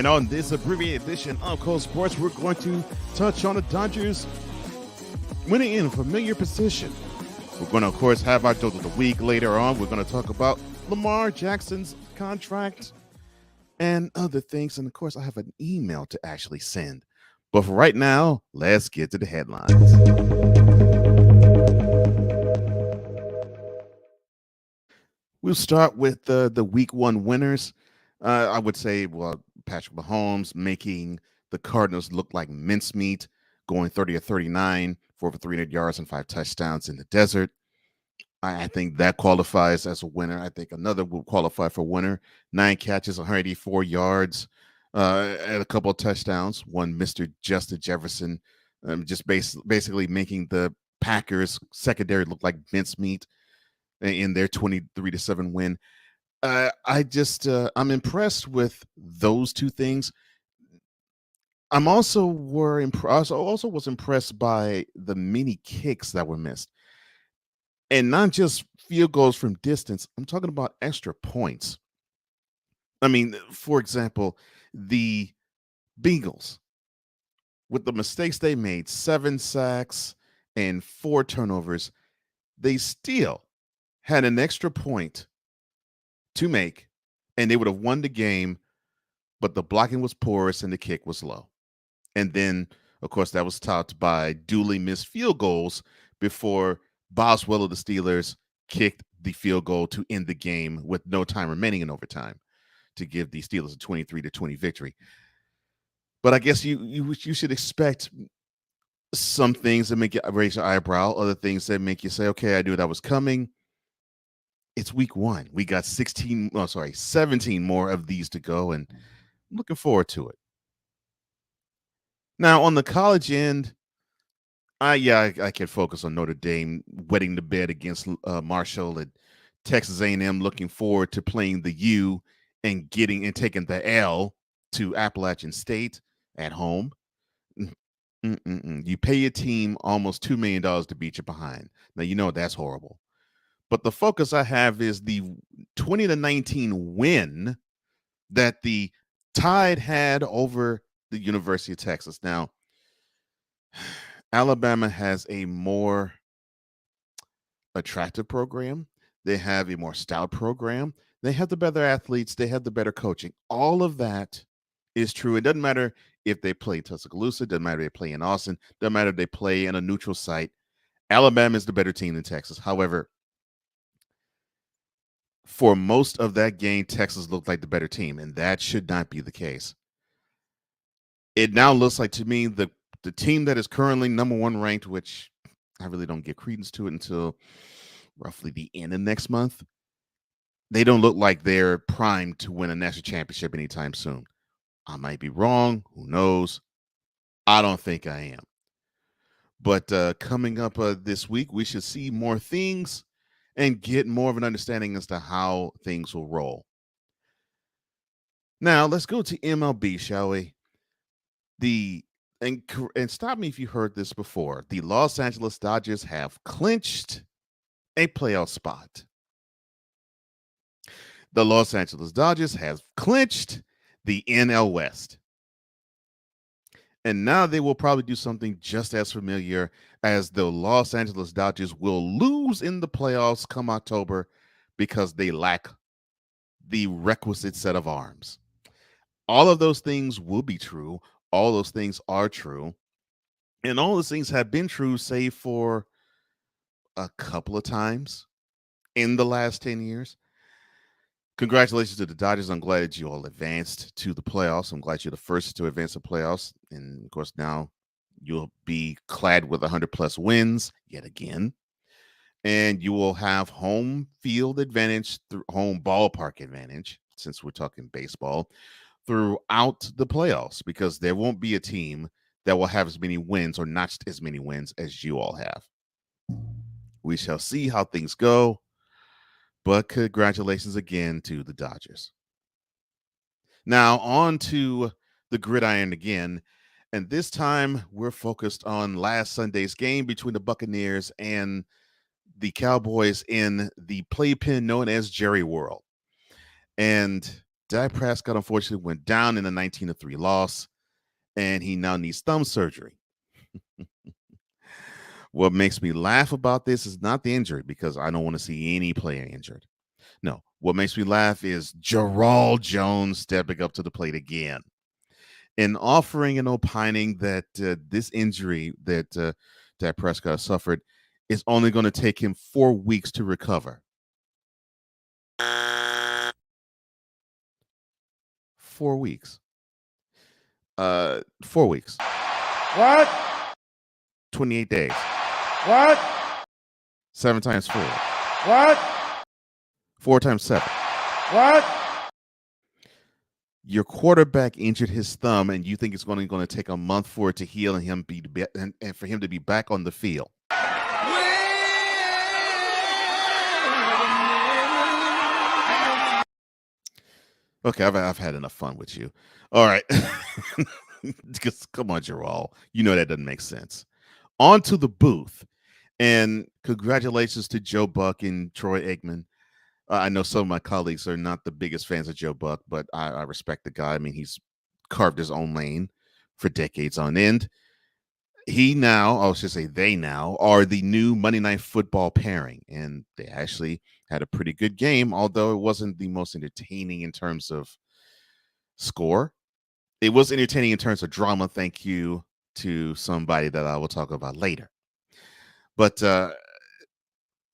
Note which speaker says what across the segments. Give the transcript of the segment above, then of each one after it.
Speaker 1: And on this abbreviated edition of Cold Sports, we're going to touch on the Dodgers winning in a familiar position. We're going to, of course, have our DOLT of the week later on. We're going to talk about Lamar Jackson's contract and other things. And, of course, I have an email to actually send. But for right now, let's get to the headlines. We'll start with the week one winners. I would say, Patrick Mahomes making the Cardinals look like mincemeat, going 30 of 39 for over 300 yards and 5 touchdowns in the desert. I think that qualifies as a winner. I think another will qualify for winner. 9 catches, 184 yards, and a couple of touchdowns. One Mr. Justin Jefferson, just basically making the Packers secondary look like mincemeat in their 23-7 win. I'm impressed with those two things. I'm also was impressed by the many kicks that were missed, and not just field goals from distance. I'm talking about extra points. I mean, for example, the Bengals, with the mistakes they made, 7 sacks and 4 turnovers, they still had an extra point to make, and they would have won the game, but the blocking was porous and the kick was low. And then, of course, that was topped by duly missed field goals before Boswell of the Steelers kicked the field goal to end the game with no time remaining in overtime to give the Steelers a 23-20 victory. But I guess you should expect some things that make you raise your eyebrow, other things that make you say, okay, I knew that was coming. It's week one. We got 17 more of these to go, and I'm looking forward to it. Now, on the college end, I can focus on Notre Dame wetting the bed against Marshall, and Texas A&M looking forward to playing the U and taking the L to Appalachian State at home. You pay your team almost $2 million to beat you behind. Now, you know that's horrible. But the focus I have is the 20-19 win that the Tide had over the University of Texas. Now, Alabama has a more attractive program. They have a more stout program. They have the better athletes. They have the better coaching. All of that is true. It doesn't matter if they play Tuscaloosa. It doesn't matter if they play in Austin. It doesn't matter if they play in a neutral site. Alabama is the better team than Texas. However, for most of that game, Texas looked like the better team, and that should not be the case. It now looks like, to me, the team that is currently number 1 ranked, which I really don't give credence to it until roughly the end of next month, they don't look like they're primed to win a national championship anytime soon. I might be wrong. Who knows? I don't think I am. But coming up this week, we should see more things and get more of an understanding as to how things will roll. Now, let's go to MLB, shall we? And stop me if you heard this before. The Los Angeles Dodgers have clinched a playoff spot. The Los Angeles Dodgers have clinched the NL West. And now they will probably do something just as familiar, as the Los Angeles Dodgers will lose in the playoffs come October because they lack the requisite set of arms. All of those things will be true. All those things are true. And all those things have been true, save for a couple of times in the last 10 years. Congratulations to the Dodgers. I'm glad you all advanced to the playoffs. I'm glad you're the first to advance the playoffs. And, of course, now you'll be clad with 100-plus wins yet again. And you will have home field advantage, home ballpark advantage, since we're talking baseball, throughout the playoffs, because there won't be a team that will have as many wins or notched as many wins as you all have. We shall see how things go. But congratulations again to the Dodgers. Now on to the gridiron again. And this time we're focused on last Sunday's game between the Buccaneers and the Cowboys in the playpen known as Jerry World. And Dak Prescott unfortunately went down in a 19-3 loss, and he now needs thumb surgery. What makes me laugh about this is not the injury, because I don't want to see any player injured. No, what makes me laugh is Jerral Jones stepping up to the plate again and offering and opining that this injury that Dak Prescott suffered is only going to take him 4 weeks to recover. 4 weeks. 4 weeks.
Speaker 2: What?
Speaker 1: 28 days.
Speaker 2: What?
Speaker 1: 7 times 4.
Speaker 2: What?
Speaker 1: 4 times 7.
Speaker 2: What?
Speaker 1: Your quarterback injured his thumb, and you think it's going to take a month for it to heal and him and for him to be back on the field. Okay, I've had enough fun with you. All right. Come on, Jerral. You know that doesn't make sense. On to the booth. And congratulations to Joe Buck and Troy Aikman. I know some of my colleagues are not the biggest fans of Joe Buck, but I respect the guy. I mean, he's carved his own lane for decades on end. They now are the new Monday Night Football pairing, and they actually had a pretty good game, although it wasn't the most entertaining in terms of score. It was entertaining in terms of drama, thank you to somebody that I will talk about later. But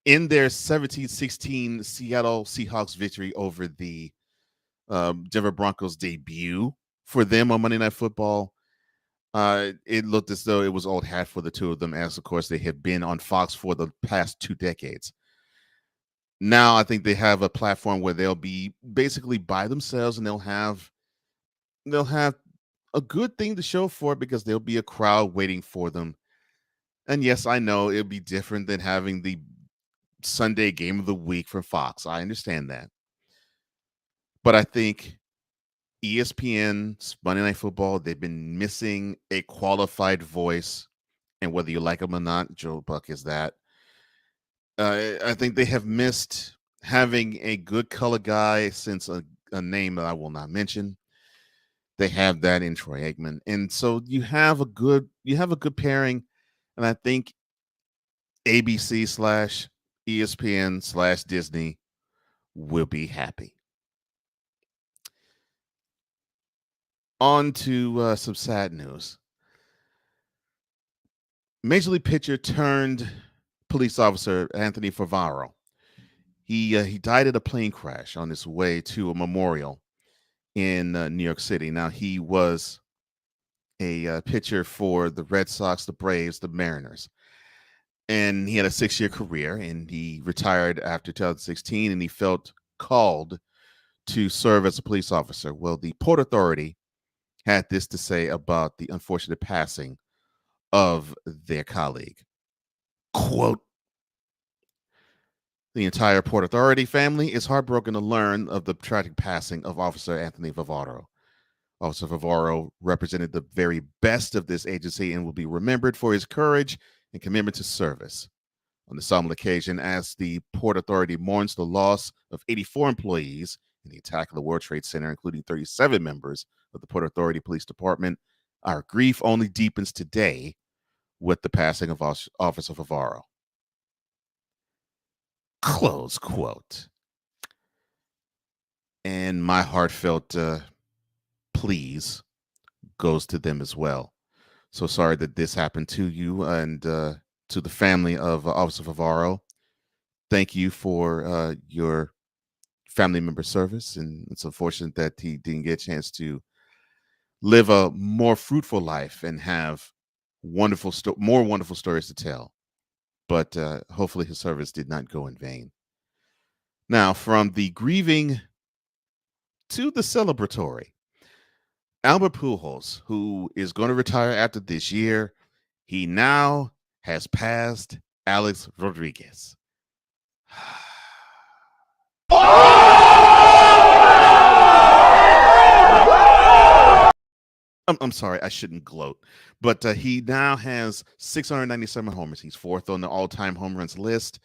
Speaker 1: in their 17-16 Seattle Seahawks victory over the Denver Broncos debut for them on Monday Night Football, it looked as though it was old hat for the two of them, as of course they have been on Fox for the past 2 decades. Now I think they have a platform where they'll be basically by themselves, and they'll have a good thing to show for it, because there'll be a crowd waiting for them. And yes, I know it'll be different than having the Sunday game of the week from Fox. I understand that. But I think ESPN's Monday Night Football, they've been missing a qualified voice. And whether you like him or not, Joe Buck is that. I think they have missed having a good color guy since a name that I will not mention. They have that in Troy Aikman. And so you have a good pairing. And I think ABC/ESPN/Disney will be happy. On to some sad news. Major League pitcher turned police officer Anthony Varvaro. He died at a plane crash on his way to a memorial in New York City. Now, he was a pitcher for the Red Sox, the Braves, the Mariners. And he had a 6-year career, and he retired after 2016, and he felt called to serve as a police officer. Well, the Port Authority had this to say about the unfortunate passing of their colleague. Quote, "The entire Port Authority family is heartbroken to learn of the tragic passing of Officer Anthony Varvaro. Officer Varvaro represented the very best of this agency and will be remembered for his courage and commitment to service. On the solemn occasion, as the Port Authority mourns the loss of 84 employees in the attack of the World Trade Center, including 37 members of the Port Authority Police Department, our grief only deepens today with the passing of Officer Varvaro." Close quote. And my heartfelt please goes to them as well. So sorry that this happened to you, and to the family of Officer Varvaro. Thank you for your family member service, and it's unfortunate that he didn't get a chance to live a more fruitful life and have more wonderful stories to tell. But hopefully his service did not go in vain. Now, from the grieving to the celebratory, Albert Pujols, who is going to retire after this year, he now has passed Alex Rodriguez. I'm sorry, I shouldn't gloat, but he now has 697 homers. He's 4th on the all-time home runs list,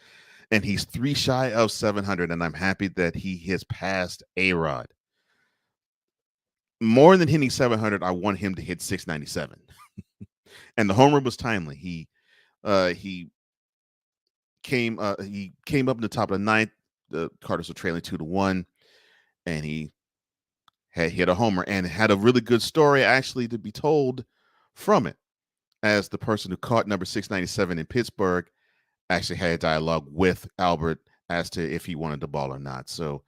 Speaker 1: and he's 3 shy of 700, and I'm happy that he has passed A-Rod. more than hitting 700, I want him to hit 697. And the home run was timely. He came up in the top of the ninth. The Cardinals were trailing 2-1, and he had hit a homer and had a really good story actually to be told from it, as the person who caught number 697 in Pittsburgh actually had a dialogue with Albert as to if he wanted the ball or not. So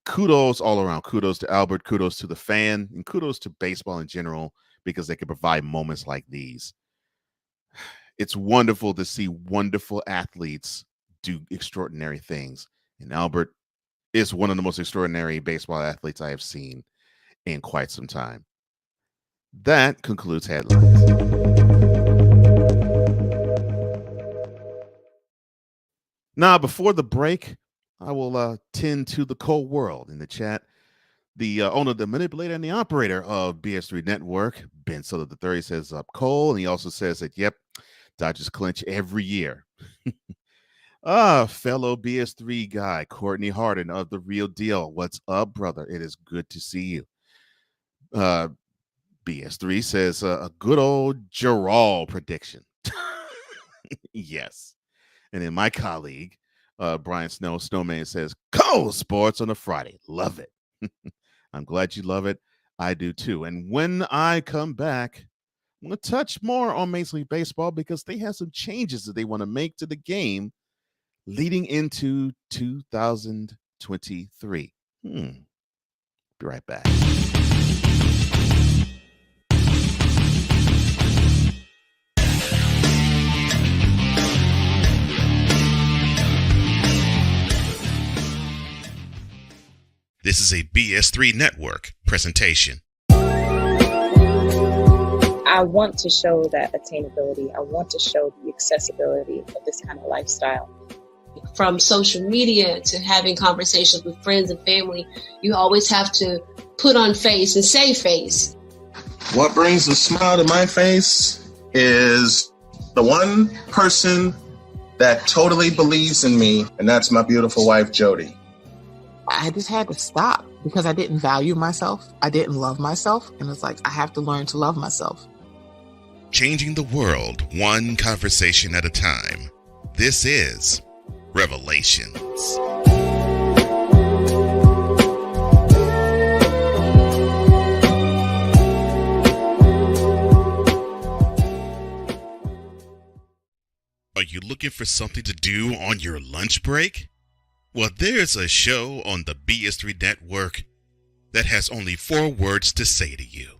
Speaker 1: kudos all around. Kudos to Albert, kudos to the fan, and kudos to baseball in general, because they can provide moments like these. It's wonderful to see wonderful athletes do extraordinary things. And Albert is one of the most extraordinary baseball athletes I have seen in quite some time. That concludes headlines. Now, before the break, I will tend to the cold world in the chat. The owner, the manipulator, and the operator of BS3 Network, Ben Soto III, says up Cole, and he also says that, yep, Dodgers clinch every year. Fellow BS3 guy, Courtney Harden of The Real Deal. What's up, brother? It is good to see you. BS3 says a good old Jerral prediction. Yes. And then my colleague, Brian Snowman, says, Cole Sports on a Friday. Love it. I'm glad you love it. I do too. And when I come back, I'm going to touch more on Major League Baseball, because they have some changes that they want to make to the game leading into 2023. Be right back.
Speaker 3: This is a BS3 Network presentation.
Speaker 4: I want to show that attainability. I want to show the accessibility of this kind of lifestyle.
Speaker 5: From social media to having conversations with friends and family, you always have to put on face and say face.
Speaker 6: What brings a smile to my face is the one person that totally believes in me, and that's my beautiful wife, Jody.
Speaker 7: I just had to stop because I didn't value myself. I didn't love myself. And it's like, I have to learn to love myself.
Speaker 3: Changing the world one conversation at a time. This is Revelations. Are you looking for something to do on your lunch break? Well, there's a show on the BS3 Network that has only 4 words to say to you.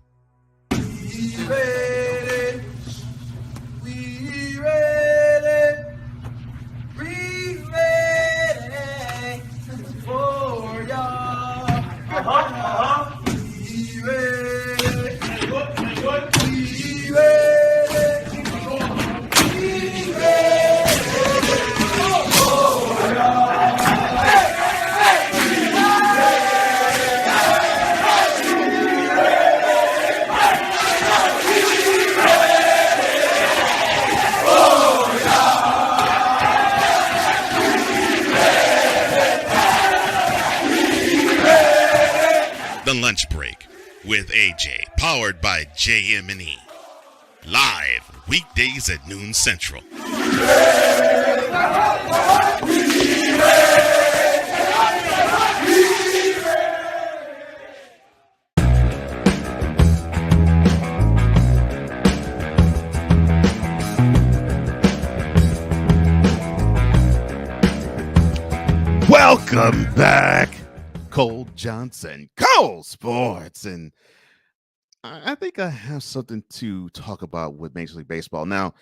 Speaker 8: We ready. We ready. We ready for y'all. We ready. We ready. We ready for y'all.
Speaker 3: The Lunch Break with AJ, powered by JM&E. Live weekdays at noon Central.
Speaker 1: Welcome back, Cole Johnson, Cole Sports. And I think I have something to talk about with Major League Baseball. Now,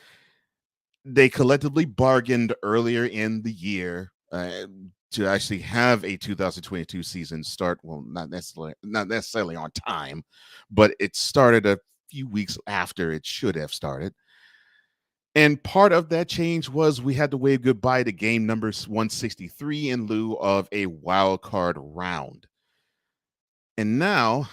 Speaker 1: they collectively bargained earlier in the year to actually have a 2022 season start. Well, not necessarily on time, but it started a few weeks after it should have started. And part of that change was we had to wave goodbye to game number 163 in lieu of a wild card round. And now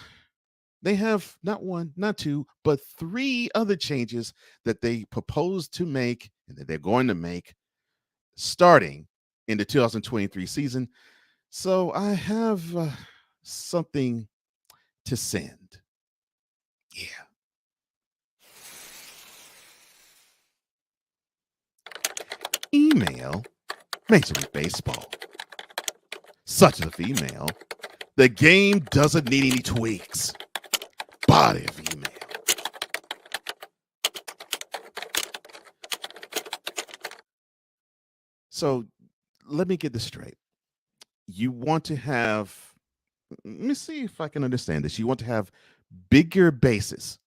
Speaker 1: they have not one, not two, but 3 other changes that they proposed to make and that they're going to make starting in the 2023 season. So I have something to send. Yeah. Email Major League Baseball. Such a female. The game doesn't need any tweaks. Body of email. So let me get this straight. You want to have, let me see if I can understand this. You want to have bigger bases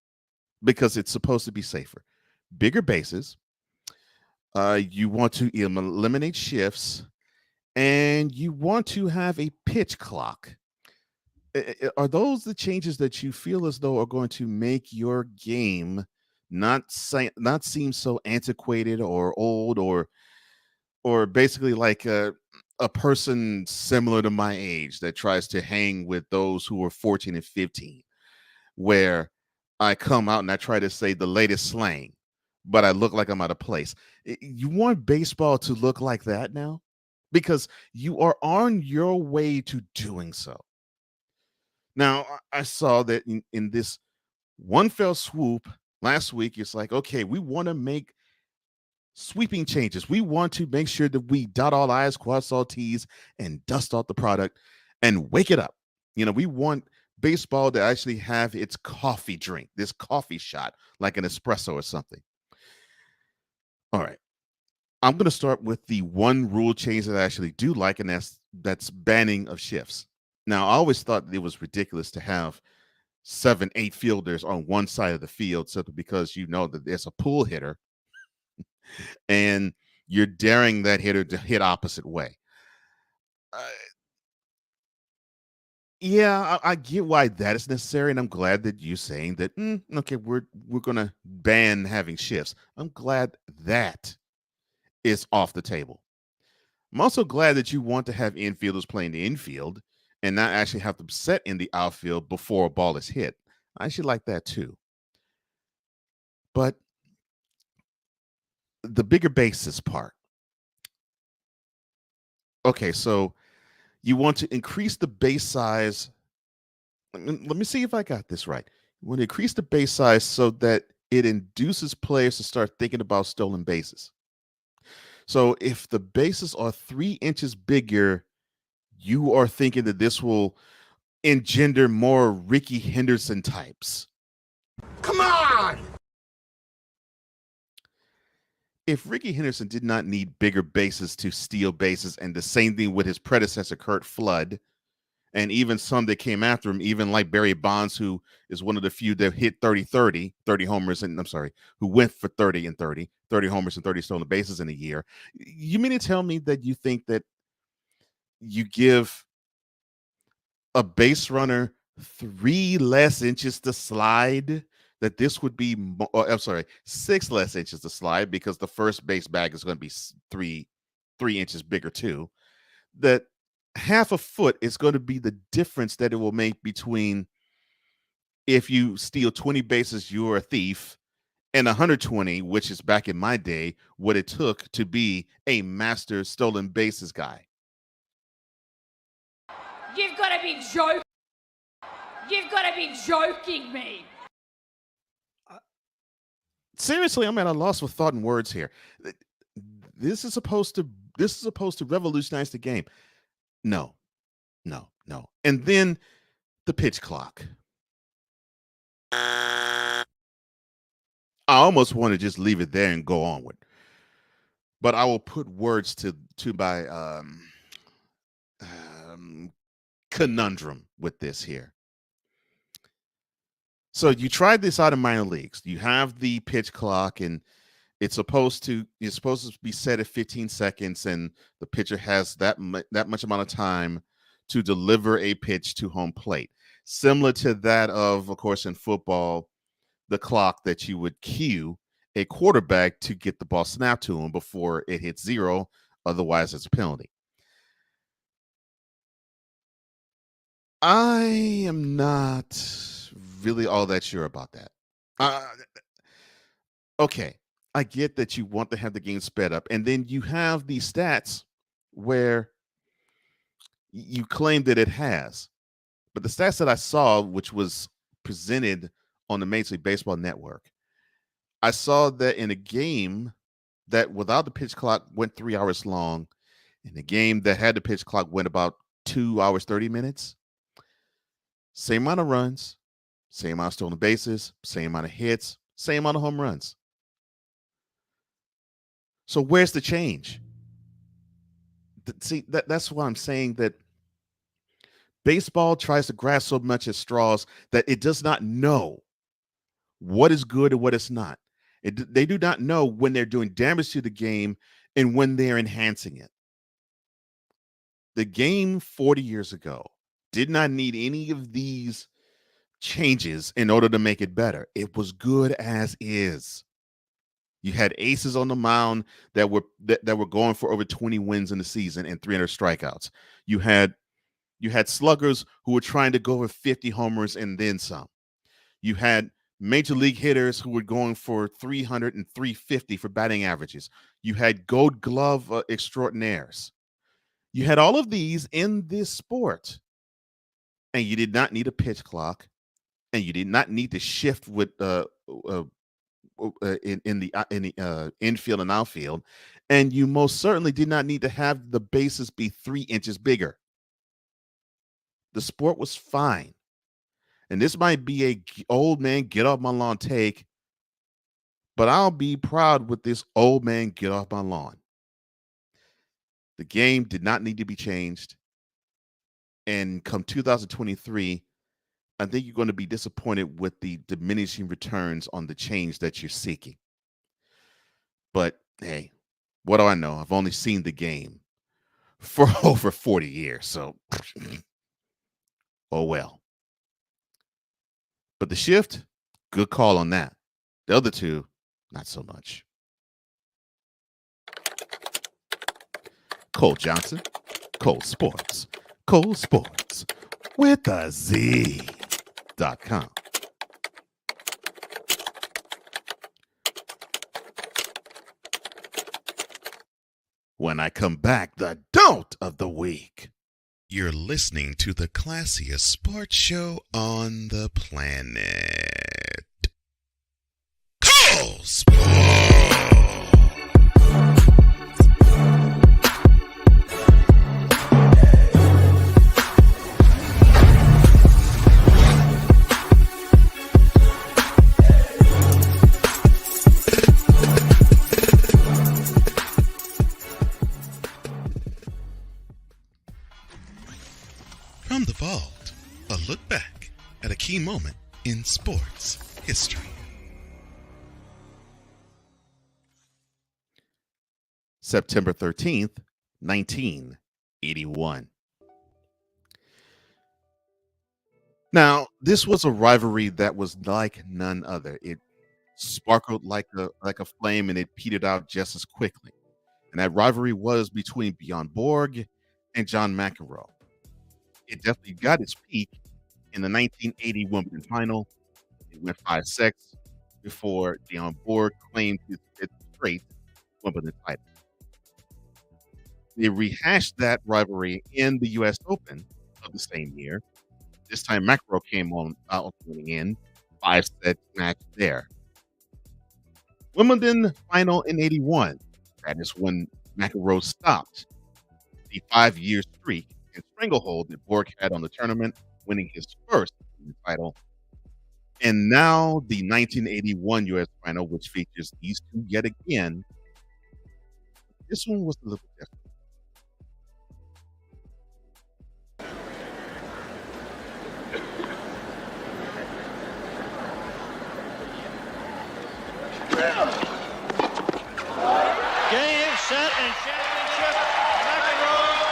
Speaker 1: because it's supposed to be safer. Bigger bases. You want to eliminate shifts, and you want to have a pitch clock. Are those the changes that you feel as though are going to make your game not seem so antiquated or old, or basically like a person similar to my age that tries to hang with those who are 14 and 15, where I come out and I try to say the latest slang, but I look like I'm out of place. You want baseball to look like that now? Because you are on your way to doing so. Now, I saw that in this one fell swoop last week, it's like, okay, we want to make sweeping changes. We want to make sure that we dot all I's, cross all T's, and dust off the product and wake it up. We want baseball to actually have its coffee drink, this coffee shot, like an espresso or something. All right. I'm going to start with the one rule change that I actually do like, and that's banning of shifts. Now, I always thought it was ridiculous to have 7-8 fielders on one side of the field simply because you know that there's a pull hitter and you're daring that hitter to hit opposite way. Yeah, I get why that is necessary, and I'm glad that you're saying that, okay, we're going to ban having shifts. I'm glad that is off the table. I'm also glad that you want to have infielders playing the infield and not actually have them set in the outfield before a ball is hit. I actually like that too. But the bigger bases part. Okay, so you want to increase the base size. Let me see if I got this right. You want to increase the base size so that it induces players to start thinking about stolen bases. So if the bases are 3 inches bigger, you are thinking that this will engender more Ricky Henderson types.
Speaker 8: Come on!
Speaker 1: If Ricky Henderson did not need bigger bases to steal bases, and the same thing with his predecessor, Kurt Flood, and even some that came after him, even like Barry Bonds, who is one of the few that hit 30 homers, and who went for 30 homers and 30 stolen bases in a year. You mean to tell me that you think that you give a base runner 3 less inches to slide, that this would be 6 less inches to slide, because the first base bag is going to be 3 inches bigger too, that half a foot is going to be the difference that it will make between, if you steal 20 bases, you're a thief, and 120, which is back in my day what it took to be a master stolen bases guy.
Speaker 9: You've got to be joking. You've got to be joking me.
Speaker 1: Seriously, I'm at a loss for thought and words here. This is supposed to revolutionize the game. No. And then the pitch clock. I almost want to just leave it there and go onward, but I will put words to my conundrum with this here. So you tried this out in minor leagues. You have the pitch clock, and it's supposed to be set at 15 seconds, and the pitcher has that much amount of time to deliver a pitch to home plate. Similar to that of course, in football, the clock that you would cue a quarterback to get the ball snapped to him before it hits 0. Otherwise, it's a penalty. I am not really all that sure about that. Okay, I get that you want to have the game sped up, and then you have these stats where you claim that it has. But the stats that I saw, which was presented on the Major League Baseball Network, I saw that in a game that without the pitch clock went 3 hours long, in a game that had the pitch clock went about 2 hours, 30 minutes, same amount of runs, same amount of stolen bases, same amount of hits, same amount of home runs. So where's the change? See, that's why I'm saying that baseball tries to grasp so much at straws that it does not know what is good and what is not. They do not know when they're doing damage to the game and when they're enhancing it. The game 40 years ago did not need any of these changes in order to make it better. It was good as is. You had aces on the mound that were going for over 20 wins in the season and 300 strikeouts. You had sluggers who were trying to go for 50 homers and then some. You had major league hitters who were going for 300 and 350 for batting averages. You had gold glove extraordinaires. You had all of these in this sport, and you did not need a pitch clock, and you did not need to shift with in the infield and outfield, and you most certainly did not need to have the bases be 3 inches bigger. The sport was fine, and this might be a old man get off my lawn take, but I'll be proud with this old man get off my lawn. The game did not need to be changed, and come 2023. I think you're going to be disappointed with the diminishing returns on the change that you're seeking. But hey, what do I know? I've only seen the game for over 40 years, so oh well. But the shift, good call on that. The other two, not so much. Cole Johnson, Cole Sportz, Cole Sportz with a Z.com. When I come back, the DOLT of the week.
Speaker 3: You're listening to the classiest sports show on the planet. Cole Sportz! From the vault, a look back at a key moment in sports history.
Speaker 1: September 13th, 1981. Now, this was a rivalry that was like none other. It sparkled like a flame, and it petered out just as quickly. And that rivalry was between Bjorn Borg and John McEnroe. It definitely got its peak in the 1980 Wimbledon final. It went 5 sets before Bjorn Borg claimed his straight Wimbledon title. They rehashed that rivalry in the U.S. Open of the same year. This time, McEnroe came out winning in 5-set match there. Wimbledon final in 81. That is when McEnroe stopped the 5-year streak and stranglehold that Borg had on the tournament, winning his first title. And now the 1981 U.S. final, which features these two yet again. This one was a little different.
Speaker 2: Game, set, and championship. McEnroe.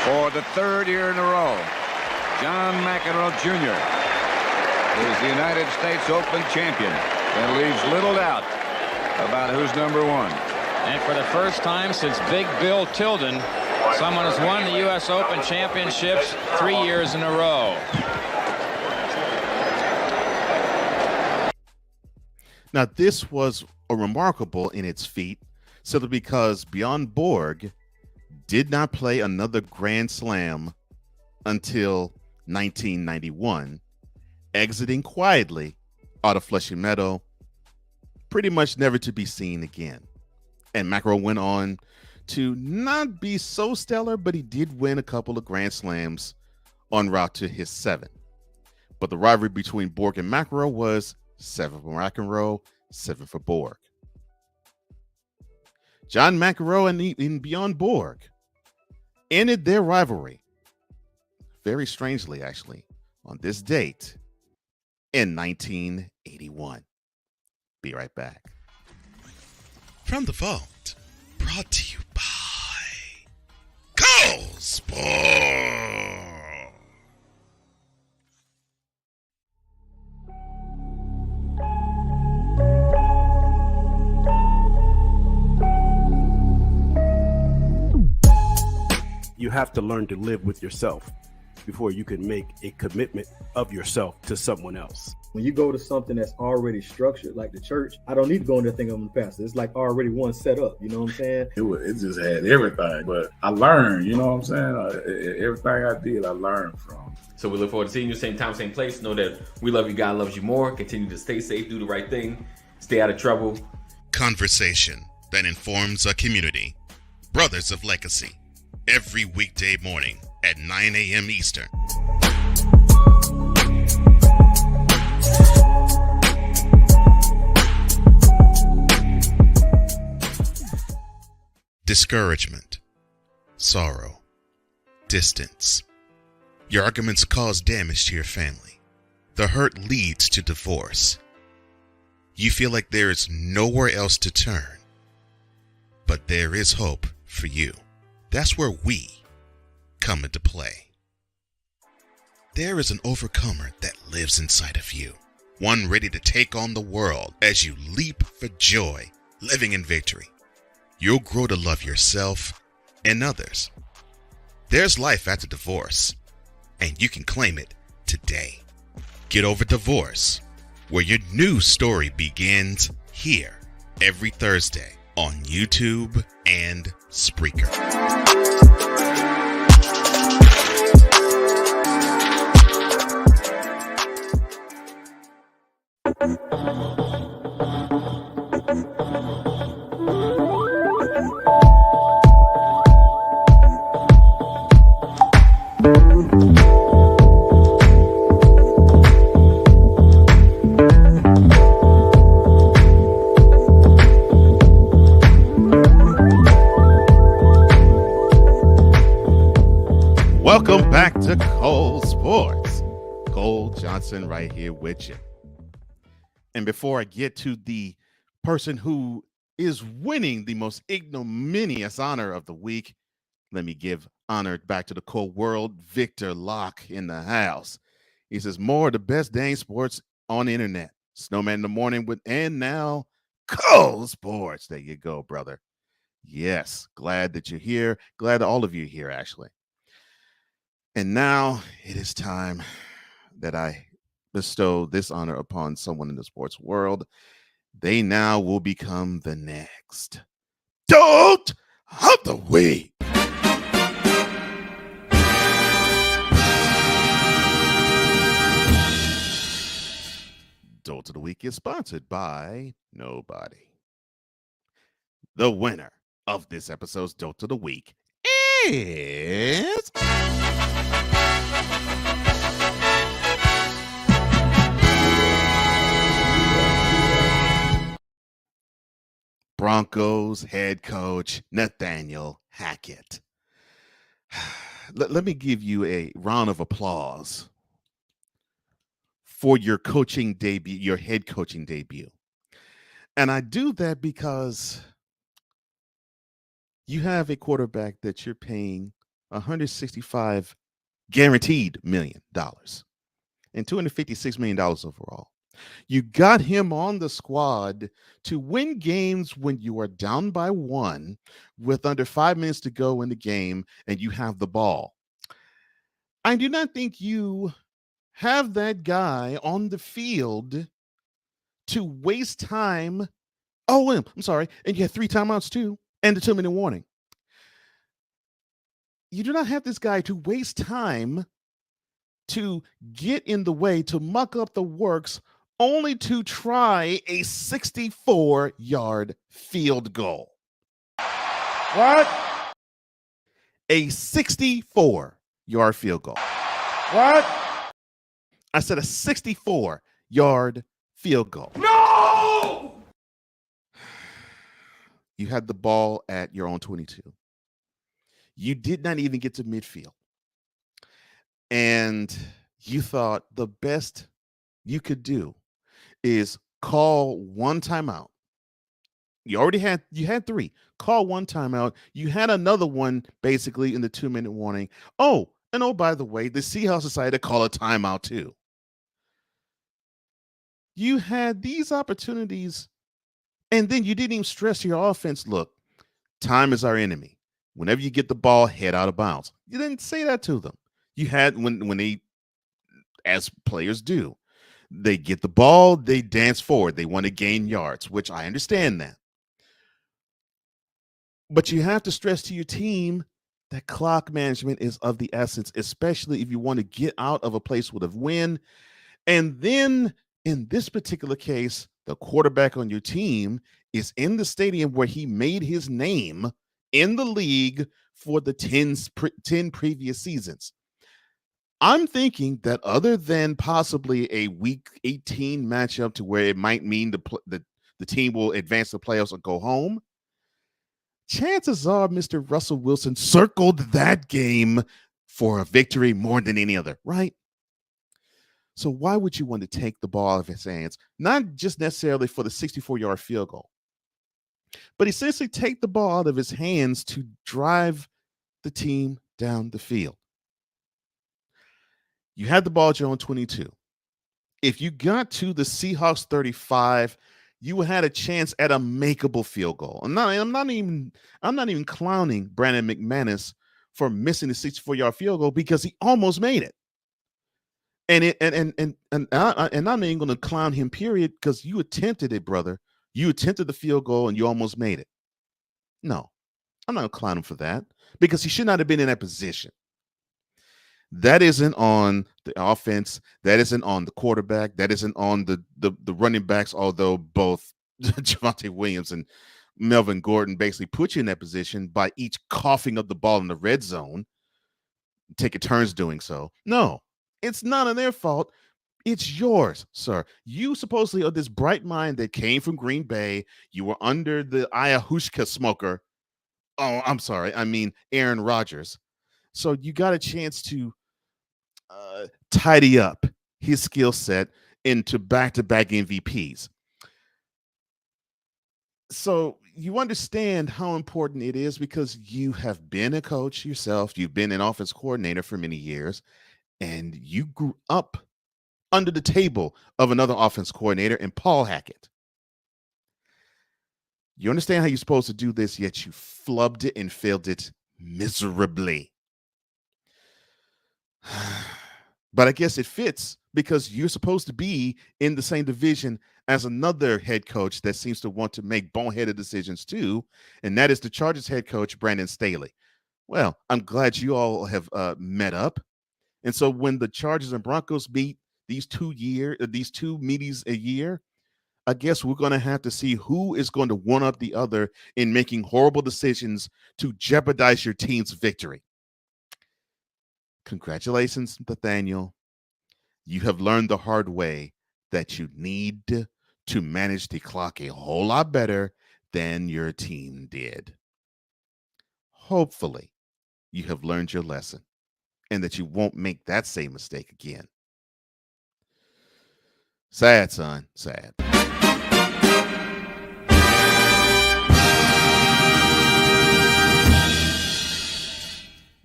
Speaker 10: For the third year in a row, John McEnroe Jr. is the United States Open champion. That leaves little doubt about who's number one.
Speaker 11: And for the first time since Big Bill Tilden, Someone has won the U.S. Open championships 3 years in a row.
Speaker 1: Now, this was a remarkable in its feat, simply because Bjorn Borg did not play another Grand Slam until 1991, exiting quietly out of Flushing Meadow, pretty much never to be seen again. And McEnroe went on to not be so stellar, but he did win a couple of Grand Slams en route to his 7th. But the rivalry between Borg and McEnroe was 7 for McEnroe, 7 for Borg. John McEnroe and Bjorn Borg ended their rivalry, very strangely actually, on this date in 1981. Be right back.
Speaker 3: From the vault, brought to you by Cole Sports.
Speaker 12: You have to learn to live with yourself before you can make a commitment of yourself to someone else.
Speaker 13: When you go to something that's already structured, like the church, I don't need to go in there thinking I'm the pastor. It's like already one set up, you know what I'm saying?
Speaker 14: It just had everything, but I learned, you know what I'm saying? Everything I did, I learned from.
Speaker 15: So we look forward to seeing you same time, same place. Know that we love you, God loves you more. Continue to stay safe, do the right thing, stay out of trouble.
Speaker 3: Conversation that informs a community. Brothers of Legacy. Every weekday morning at 9 a.m. Eastern. Discouragement, sorrow, distance. Your arguments cause damage to your family. The hurt leads to divorce. You feel like there is nowhere else to turn. But there is hope for you. That's where we come into play. There is an overcomer that lives inside of you, one ready to take on the world as you leap for joy, living in victory. You'll grow to love yourself and others. There's life after divorce, and you can claim it today. Get Over Divorce, where your new story begins here every Thursday on YouTube and Spreaker.
Speaker 1: Welcome back to Cole Sports. Cole Johnson right here with you. And before I get to the person who is winning the most ignominious honor of the week, let me give honor back to the Cole world. Victor Locke in the house. He says, more of the best dang sports on the internet. Snowman in the morning with, and now Cole Sports. There you go, brother. Yes, glad that you're here. Glad that all of you are here, actually. And now it is time that I bestow this honor upon someone in the sports world. They now will become the next DOLT of the week. DOLT of the week is sponsored by nobody. The winner of this episode's DOLT of the week is Broncos head coach Nathaniel Hackett. Let me give you a round of applause for your coaching debut, your head coaching debut. And I do that because you have a quarterback that you're paying $165 guaranteed million and $256 million overall. You got him on the squad to win games when you are down by 1 with under 5 minutes to go in the game and you have the ball. I do not think you have that guy on the field to waste time. Oh, I'm sorry. And you had 3 timeouts too and the 2-minute warning. You do not have this guy to waste time to get in the way, to muck up the works, only to try a 64-yard field goal.
Speaker 8: What?
Speaker 1: A 64-yard field goal.
Speaker 8: What?
Speaker 1: I said a 64-yard field goal.
Speaker 8: No!
Speaker 1: You had the ball at your own 22. You did not even get to midfield. And you thought the best you could do is call one timeout. You had 3. Call one timeout. You had another one basically in the 2-minute warning. Oh, by the way, the Seahawks decided to call a timeout too. You had these opportunities, and then you didn't even stress your offense. Look, time is our enemy. Whenever you get the ball, head out of bounds. You didn't say that to them. You had when they, as players do, they get the ball, they dance forward. They want to gain yards, which I understand that. But you have to stress to your team that clock management is of the essence, especially if you want to get out of a place with a win. And then in this particular case, the quarterback on your team is in the stadium where he made his name in the league for the 10 previous seasons. I'm thinking that other than possibly a week 18 matchup to where it might mean the team will advance the playoffs or go home, chances are Mr. Russell Wilson circled that game for a victory more than any other, right? So why would you want to take the ball out of his hands? Not just necessarily for the 64-yard field goal, but essentially take the ball out of his hands to drive the team down the field. You had the ball at your own 22. If you got to the Seahawks 35, you had a chance at a makeable field goal. I'm not even clowning Brandon McManus for missing the 64-yard field goal because he almost made it. And I'm not even going to clown him, period, because you attempted it, brother. You attempted the field goal and you almost made it. No, I'm not going to clown him for that because he should not have been in that position. That isn't on the offense. That isn't on the quarterback. That isn't on the running backs, although both Javonte Williams and Melvin Gordon basically put you in that position by each coughing up the ball in the red zone, taking turns doing so. No, it's not on their fault. It's yours, sir. You supposedly are this bright mind that came from Green Bay. You were under the ayahuasca smoker. Oh, I'm sorry. I mean, Aaron Rodgers. So you got a chance to tidy up his skill set into back-to-back MVPs. So you understand how important it is because you have been a coach yourself. You've been an offense coordinator for many years, and you grew up under the table of another offense coordinator in Paul Hackett. You understand how you're supposed to do this, yet you flubbed it and failed it miserably. But I guess it fits because you're supposed to be in the same division as another head coach that seems to want to make boneheaded decisions too, and that is the Chargers head coach, Brandon Staley. Well, I'm glad you all have met up. And so when the Chargers and Broncos meet these two meetings a year, I guess we're going to have to see who is going to one up the other in making horrible decisions to jeopardize your team's victory. Congratulations, Nathaniel. You have learned the hard way that you need to manage the clock a whole lot better than your team did. Hopefully, you have learned your lesson and that you won't make that same mistake again. Sad, son. Sad.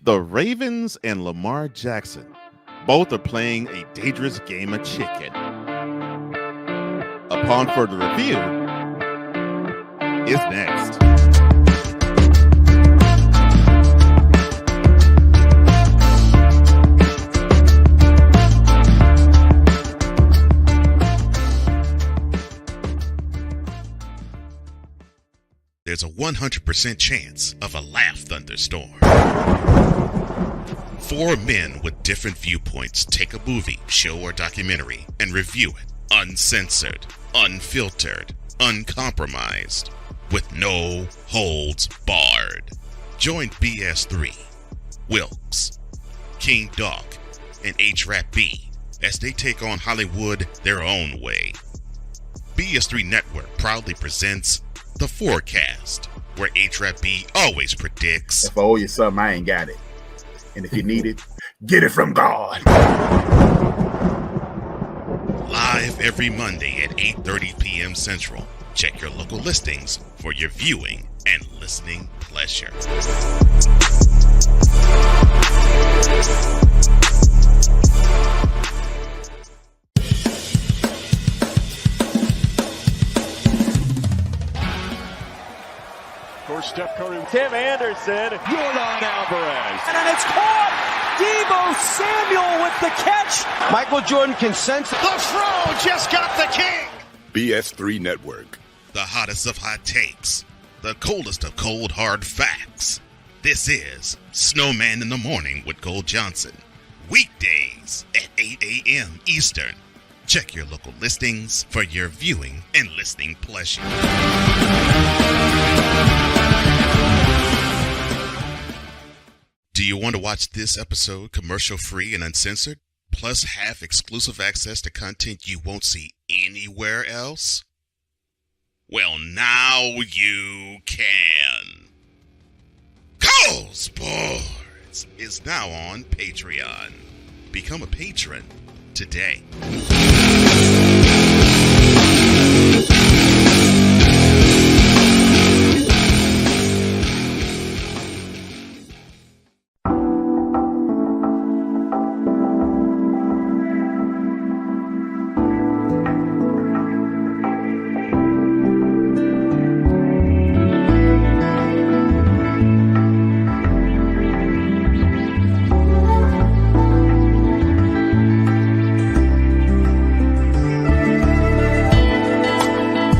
Speaker 1: The Ravens and Lamar Jackson both are playing a dangerous game of chicken. Upon further review is next.
Speaker 3: There's a 100% chance of a laugh thunderstorm. 4 men with different viewpoints take a movie, show, or documentary and review it uncensored, unfiltered, uncompromised, with no holds barred. Join BS3, Wilkes, King Doc, and H-Rap B as they take on Hollywood their own way. BS3 Network proudly presents The Forecast, where H-Rap B always predicts,
Speaker 16: if I owe you something, I ain't got it. And if you need it, get it from God.
Speaker 3: live every Monday at 8:30 p.m. Central. Check your local listings for your viewing and listening pleasure.
Speaker 8: For Steph Curry, Tim Anderson, Jordan Alvarez, and it's caught. Deebo Samuel with the catch. Michael Jordan consents. The throw just got the king.
Speaker 3: BS3 Network. The hottest of hot takes. The coldest of cold hard facts. This is Snowman in the Morning with Cole Johnson. Weekdays at 8 a.m. Eastern. Check your local listings for your viewing and listening pleasure. Do you want to watch this episode commercial-free and uncensored, plus have exclusive access to content you won't see anywhere else? Well, now you can. Cole Sportz is now on Patreon. Become a patron today.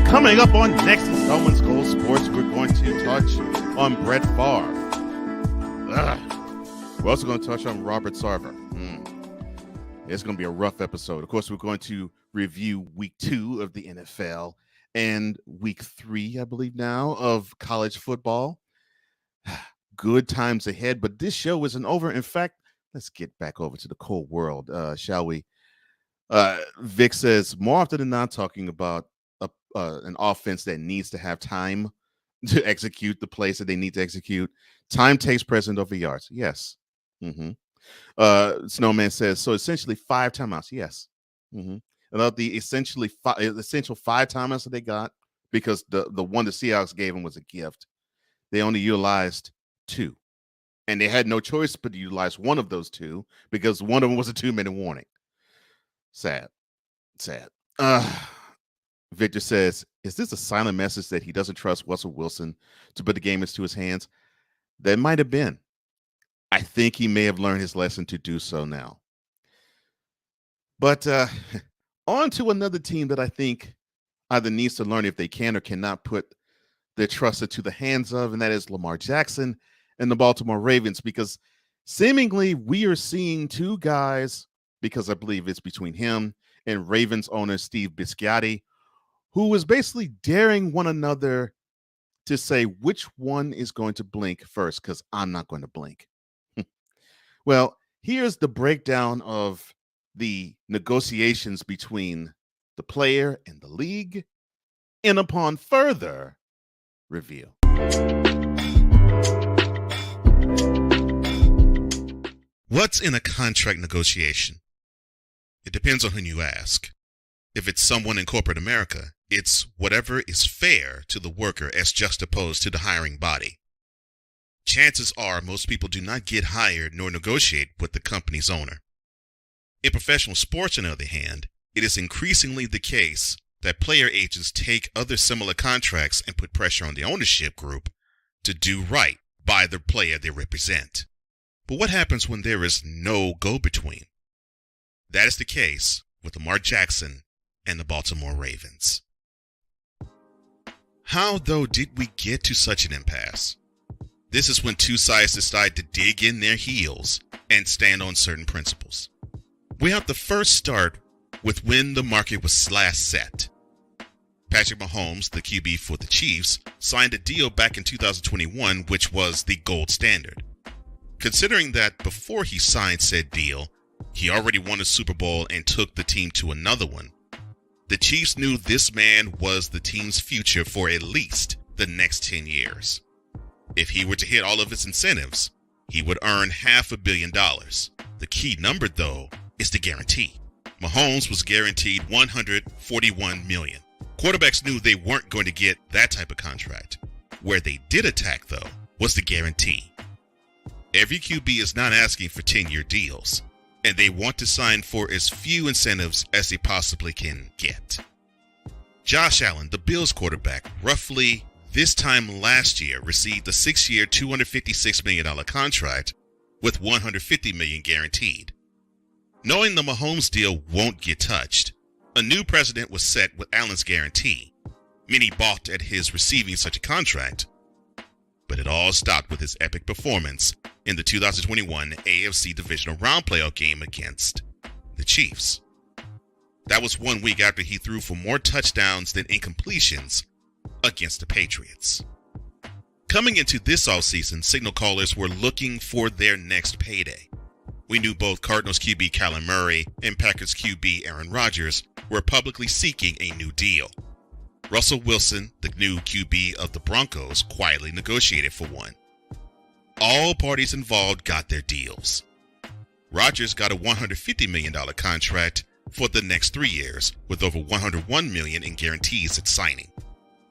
Speaker 1: Coming up on next installment's Cole Sportz, we're going to touch on Brett Favre. We're also going to touch on Robert Sarver. It's going to be a rough episode. Of course, we're going to review week 2 of the NFL and week 3, I believe now, of college football. Good times ahead, but this show isn't over. In fact, let's get back over to the Cole world, shall we? Vic says, more often than not, talking about an offense that needs to have time to execute the plays that they need to execute. Time takes precedent over yards. Yes. Snowman says, so essentially 5 timeouts. Yes. About the essential 5 timeouts that they got, because the one the Seahawks gave them was a gift. They only utilized 2. And they had no choice but to utilize one of those 2 because one of them was a 2-minute warning. Sad. Victor says, is this a silent message that he doesn't trust Russell Wilson to put the game into his hands? That might have been. I think he may have learned his lesson to do so now. But on to another team that I think either needs to learn if they can or cannot put their trust into the hands of, and that is Lamar Jackson and the Baltimore Ravens, because seemingly we are seeing 2 guys, because I believe it's between him and Ravens owner Steve Bisciotti, who is basically daring one another to say which one is going to blink first, because I'm not going to blink. Well, here's the breakdown of the negotiations between the player and the league, and upon further review.
Speaker 3: What's in a contract negotiation? It depends on who you ask. If it's someone in corporate America, it's whatever is fair to the worker as juxtaposed to the hiring body. Chances are most people do not get hired nor negotiate with the company's owner. In professional sports, on the other hand, it is increasingly the case that player agents take other similar contracts and put pressure on the ownership group to do right by the player they represent. But what happens when there is no go-between? That is the case with Lamar Jackson and the Baltimore Ravens. How, though, did we get to such an impasse? This is when two sides decide to dig in their heels and stand on certain principles. We have to first start with when the market was last set. Patrick Mahomes, the QB for the Chiefs, signed a deal back in 2021, which was the gold standard. Considering that before he signed said deal, he already won a Super Bowl and took the team to another one, the Chiefs knew this man was the team's future for at least the next 10 years. If he were to hit all of his incentives, he would earn $500 million. The key number, though, is the guarantee. Mahomes was guaranteed $141 million. Quarterbacks knew they weren't going to get that type of contract. Where they did attack, though, was the guarantee. Every QB is not asking for 10-year deals, and they want to sign for as few incentives as they possibly can get. Josh Allen, the Bills quarterback, roughly this time last year received a 6-year, $256 million contract with $150 million guaranteed. Knowing the Mahomes deal won't get touched, a new precedent was set with Allen's guarantee. Many balked at his receiving such a contract, but it all stopped with his epic performance in the 2021 AFC Divisional Round playoff game against the Chiefs. That was 1 week after he threw for more touchdowns than incompletions against the Patriots. Coming into this offseason, signal callers were looking for their next payday. We knew both Cardinals QB Kyler Murray and Packers QB Aaron Rodgers were publicly seeking a new deal. Russell Wilson, the new QB of the Broncos, quietly negotiated for one. All parties involved got their deals. Rodgers got a $150 million contract for the next 3 years, with over $101 million in guarantees at signing.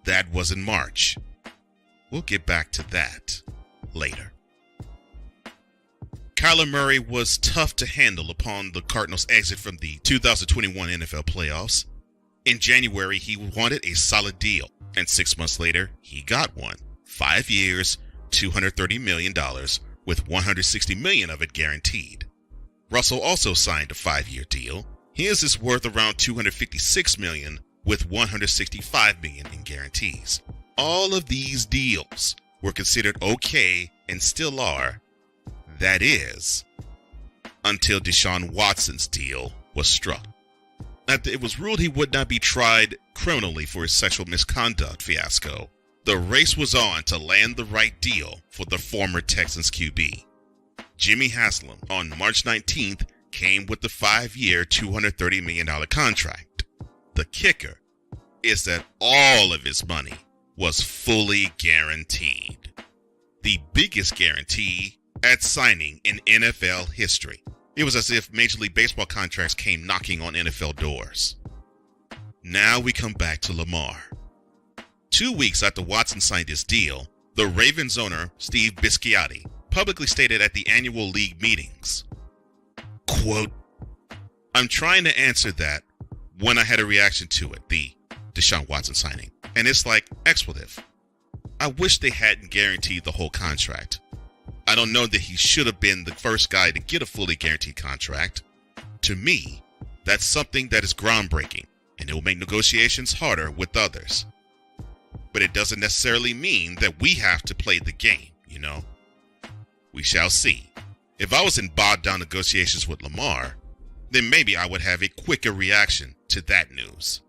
Speaker 3: That was in March. We'll get back to that later. Kyler Murray was tough to handle upon the Cardinals' exit from the 2021 NFL playoffs. In January, he wanted a solid deal, and 6 months later, he got one. 5 years, $230 million, with $160 million of it guaranteed. Russell also signed a 5-year deal. His is worth around $256 million, with $165 million in guarantees. All of these deals were considered okay and still are. That is, until Deshaun Watson's deal was struck. After it was ruled he would not be tried criminally for his sexual misconduct fiasco, the race was on to land the right deal for the former Texans QB. Jimmy Haslam on March 19th came with the 5-year, $230 million contract. The kicker is that all of his money was fully guaranteed. The biggest guarantee at signing in NFL history. It was as if Major League Baseball contracts came knocking on NFL doors. Now we come back to Lamar. 2 weeks after Watson signed his deal, the Ravens owner, Steve Bisciotti, publicly stated at the annual league meetings, quote, "I'm trying to answer that when I had a reaction to it, the Deshaun Watson signing, and it's like expletive. I wish they hadn't guaranteed the whole contract. I don't know that he should have been the first guy to get a fully guaranteed contract. To me, that's something that is groundbreaking, and it will make negotiations harder with others. But it doesn't necessarily mean that we have to play the game, you know? We shall see. If I was in bogged down negotiations with Lamar, then maybe I would have a quicker reaction to that news."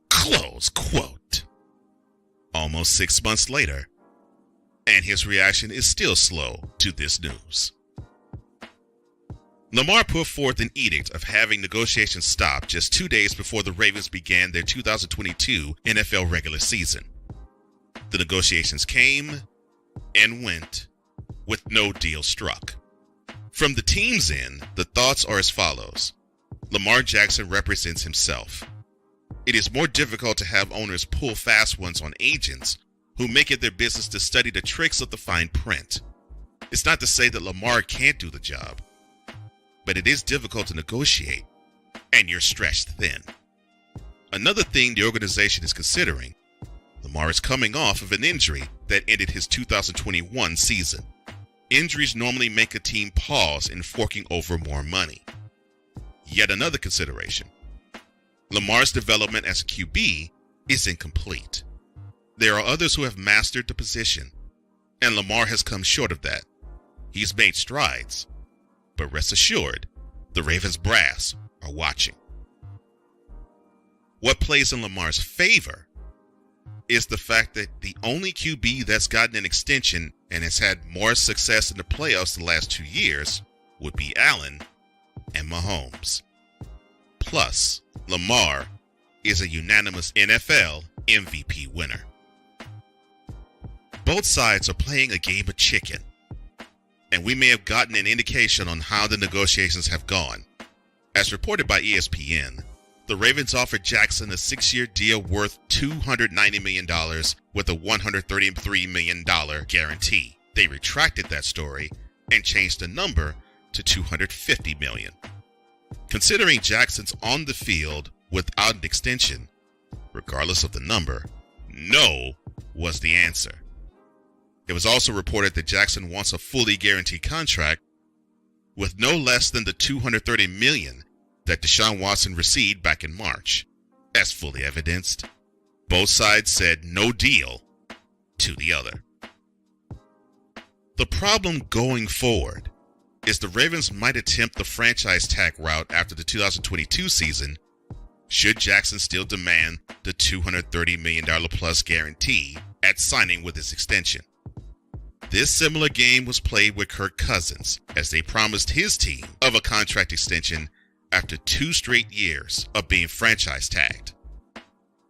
Speaker 3: Close quote. Almost 6 months later, and his reaction is still slow to this news. Lamar put forth an edict of having negotiations stop just 2 days before the Ravens began their 2022 NFL regular season. The negotiations came and went with no deal struck. From the team's end, the thoughts are as follows. Lamar Jackson represents himself. It is more difficult to have owners pull fast ones on agents who make it their business to study the tricks of the fine print. It's not to say that Lamar can't do the job, but it is difficult to negotiate, and you're stretched thin. Another thing the organization is considering, Lamar is coming off of an injury that ended his 2021 season. Injuries normally make a team pause in forking over more money. Yet another consideration, Lamar's development as a QB is incomplete. There are others who have mastered the position, and Lamar has come short of that. He's made strides, but rest assured, the Ravens brass are watching. What plays in Lamar's favor is the fact that the only QB that's gotten an extension and has had more success in the playoffs the last 2 years would be Allen and Mahomes. Plus, Lamar is a unanimous NFL MVP winner. Both sides are playing a game of chicken, and we may have gotten an indication on how the negotiations have gone. As reported by ESPN, the Ravens offered Jackson a 6-year deal worth $290 million with a $133 million guarantee. They retracted that story and changed the number to $250 million. Considering Jackson's on the field without an extension, regardless of the number, no was the answer. It was also reported that Jackson wants a fully guaranteed contract with no less than the $230 million that Deshaun Watson received back in March. As fully evidenced, both sides said no deal to the other. The problem going forward is the Ravens might attempt the franchise tag route after the 2022 season should Jackson still demand the $230 million plus guarantee at signing with his extension. This similar game was played with Kirk Cousins as they promised his team of a contract extension after 2 straight years of being franchise tagged.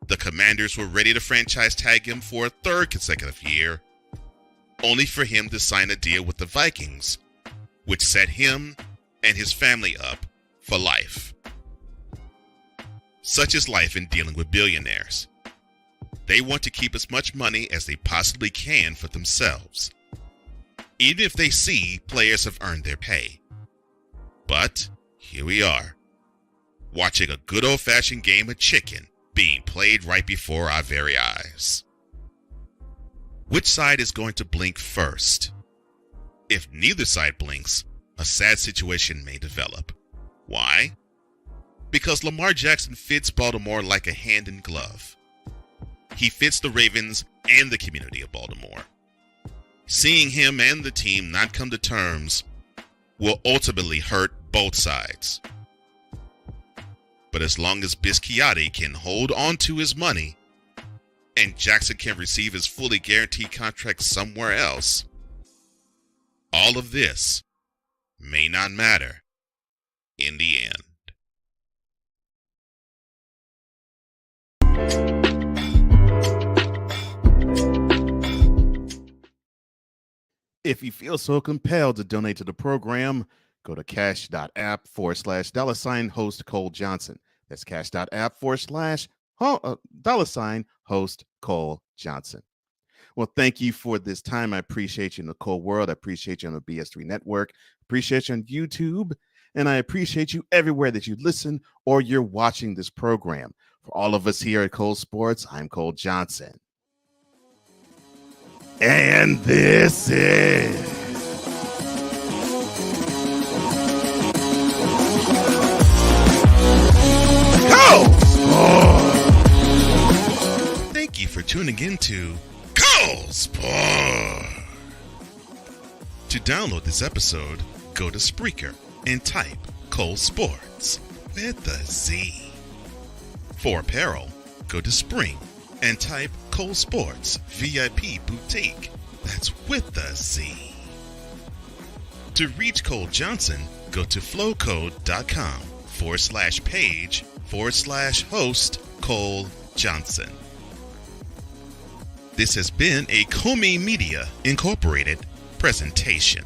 Speaker 3: The Commanders were ready to franchise tag him for a 3rd consecutive year, only for him to sign a deal with the Vikings, which set him and his family up for life. Such is life in dealing with billionaires. They want to keep as much money as they possibly can for themselves, even if they see players have earned their pay. But here we are, watching a good old-fashioned game of chicken being played right before our very eyes. Which side is going to blink first? If neither side blinks, a sad situation may develop. Why? Because Lamar Jackson fits Baltimore like a hand in glove. He fits the Ravens and the community of Baltimore. Seeing him and the team not come to terms will ultimately hurt both sides. But as long as Bisciotti can hold on to his money and Jackson can receive his fully guaranteed contract somewhere else, all of this may not matter in the end.
Speaker 1: If you feel so compelled to donate to the program, go to cash.app/$host Cole Johnson. That's cash.app/$host Cole Johnson. Well, thank you for this time. I appreciate you in the Cole world. I appreciate you on the BS3 network. Appreciate you on YouTube. And I appreciate you everywhere that you listen or you're watching this program. For all of us here at Cole Sports, I'm Cole Johnson. And this is Cole Sports.
Speaker 3: Thank you for tuning in to Cole Sports. To download this episode, go to Spreaker and type Cole Sports with a Z. For apparel, go to Spring and type Cole Sports VIP Boutique. That's with a Z. To reach Cole Johnson, go to flowcode.com/page/host Cole Johnson. This has been a Comey Media Incorporated presentation.